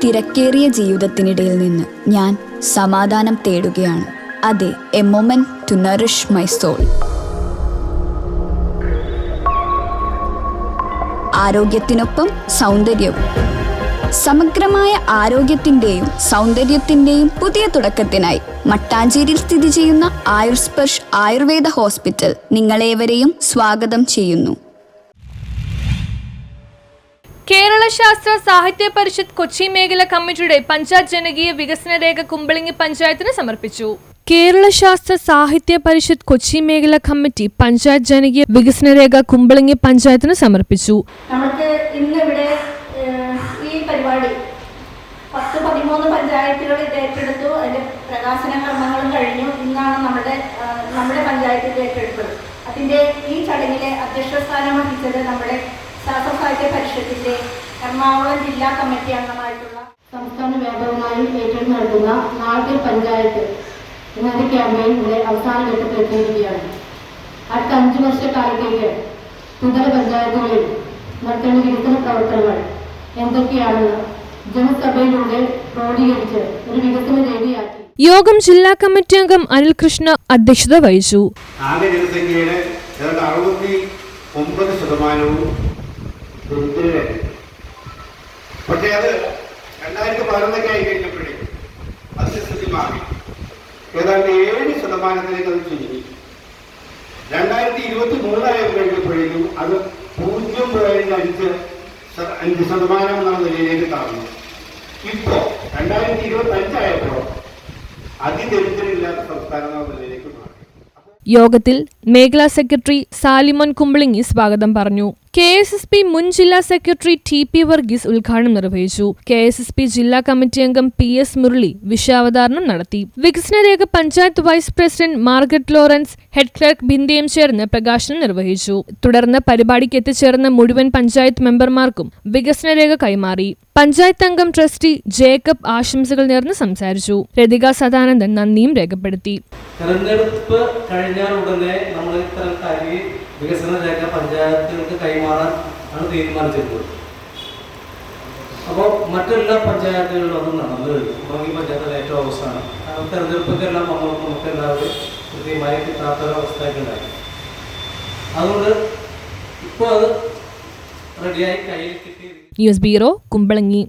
തിരക്കേറിയ ജീവിതത്തിനിടയിൽ നിന്ന് ഞാൻ സമാധാനം തേടുകയാണ്. അതെ, a moment to nourish my soul. ആരോഗ്യത്തിനൊപ്പം സൗന്ദര്യവും. സമഗ്രമായ ആരോഗ്യത്തിൻ്റെയും സൗന്ദര്യത്തിൻ്റെയും പുതിയ തുടക്കത്തിനായി മട്ടാഞ്ചേരിയിൽ സ്ഥിതി ചെയ്യുന്ന ആയുർസ്പർശ് ആയുർവേദ ഹോസ്പിറ്റൽ നിങ്ങളേവരെയും സ്വാഗതം ചെയ്യുന്നു. കേരള ശാസ്ത്ര സാഹിത്യ പരിഷത്ത് കൊച്ചി മേഖല കമ്മിറ്റിയുടെ പഞ്ചായത്ത് ജനകീയ വികസന രേഖ കുമ്പളങ്ങി പഞ്ചായത്തിന് സമർപ്പിച്ചു. കേരള ശാസ്ത്ര സാഹിത്യ പരിഷത്ത് കൊച്ചി മേഖല കമ്മിറ്റി പഞ്ചായത്ത് ജനകീയ വികസന രേഖ കുമ്പളങ്ങി പഞ്ചായത്തിന് സമർപ്പിച്ചു. നമുക്ക് ഇന്നിവിടെ ഈ പരിപാടി 10-13 പഞ്ചായത്തുകൾ ഇത് ഏറ്റെടുത്തു. അതിന്റെ പ്രകാശന കർമ്മങ്ങളും കഴിഞ്ഞു. ഇന്നാണ് നമ്മുടെ പഞ്ചായത്തിൽ ഏറ്റെടുത്തത്. അതിന്റെ ഈ ചടങ്ങിലെ അധ്യക്ഷ സ്ഥാനം വഹിച്ചത് നമ്മുടെ ശാസ്ത്ര സാഹിത്യ പരിഷത്തിന്റെ എറണാകുളം ജില്ലാ കമ്മിറ്റി അംഗമായിട്ടുള്ള സംസ്ഥാന വ്യാപകമായി ഏറ്റെടുത്ത് നടത്തുന്ന നാട്ടിൽ പഞ്ചായത്ത് എന്ന ക്യാമ്പയിൻ ഇവിടെ അവസാന ഘട്ടത്തിൽ എത്തിയിരിക്കുകയാണ്. അടുത്ത 5 വർഷക്കാലത്തേക്ക് സുന്ദര പഞ്ചായത്തുകളിൽ നടത്തേണ്ട വികസന പ്രവർത്തനങ്ങൾ എന്തൊക്കെയാണെന്ന് ജനസഭയിലൂടെ ക്രോഡീകരിച്ച് ഒരു വികസന രേഖയാക്കി. യോഗം ജില്ലാ കമ്മിറ്റി അംഗം അനിൽകൃഷ്ണ അധ്യക്ഷത വഹിച്ചു. ആകെ ജനസംഖ്യയുടെ 69% പക്ഷേ അത് 2011 ആയി കഴിഞ്ഞപ്പോഴേക്കും അതിന്റെ സ്ഥിതി മാറി. ഏതാണ്ട് 7% അത് ചുരുങ്ങി. 2023 ആയി കഴിഞ്ഞപ്പോഴേക്കും അത് 0.5% എന്ന നിലയിലേക്ക് താഴ്ന്നു. ഇപ്പോ 2025 ആയപ്പോൾ അതിദരിദ്രമില്ലാത്ത സംസ്ഥാനം എന്ന നിലയിലേക്ക് മാറി. യോഗത്തിൽ മേഖലാ സെക്രട്ടറി സാലിമോൻ കുമ്പളങ്ങി സ്വാഗതം പറഞ്ഞു. KSSP മുൻ ജില്ലാ സെക്രട്ടറി TP വർഗീസ് ഉദ്ഘാടനം നിർവഹിച്ചു. KSSP ജില്ലാ കമ്മിറ്റി അംഗം PS മുരളി വിഷയാവതരണം നടത്തി. വികസനരേഖ panchayat vice president Margaret Lawrence, head clerk ബിന്ദയും ചേർന്ന് പ്രകാശനം നിർവഹിച്ചു. തുടർന്ന് പരിപാടിക്ക് എത്തിച്ചേർന്ന മുഴുവൻ പഞ്ചായത്ത് മെമ്പർമാർക്കും വികസനരേഖ കൈമാറി. പഞ്ചായത്ത് അംഗം ട്രസ്റ്റി ജേക്കബ് ആശംസകൾ നേർന്ന് സംസാരിച്ചു. രതിക സദാനന്ദൻ നന്ദിയും രേഖപ്പെടുത്തി. തെരഞ്ഞെടുപ്പ് കഴിഞ്ഞാൽ ഉടനെ നമ്മൾ ഇത്തരം കാര്യ വികസന രേഖ പഞ്ചായത്തുകൾക്ക് കൈമാറാൻ ആണ് തീരുമാനിച്ചിട്ടുള്ളത്. അപ്പോൾ മറ്റെല്ലാ പഞ്ചായത്തുകളിലും അത് നടന്നു കഴിഞ്ഞു. ഈ പഞ്ചായത്തിലെ ഏറ്റവും അവസാനം തെരഞ്ഞെടുപ്പൊക്കെല്ലാം നമുക്ക് എല്ലാവരും കൃത്യമായി കിട്ടാത്തൊരവസ്ഥയൊക്കെ ഉണ്ടായി. അതുകൊണ്ട് ഇപ്പോൾ അത് റെഡിയായി കയ്യിൽ കിട്ടി. News bureau, Kumbalangi.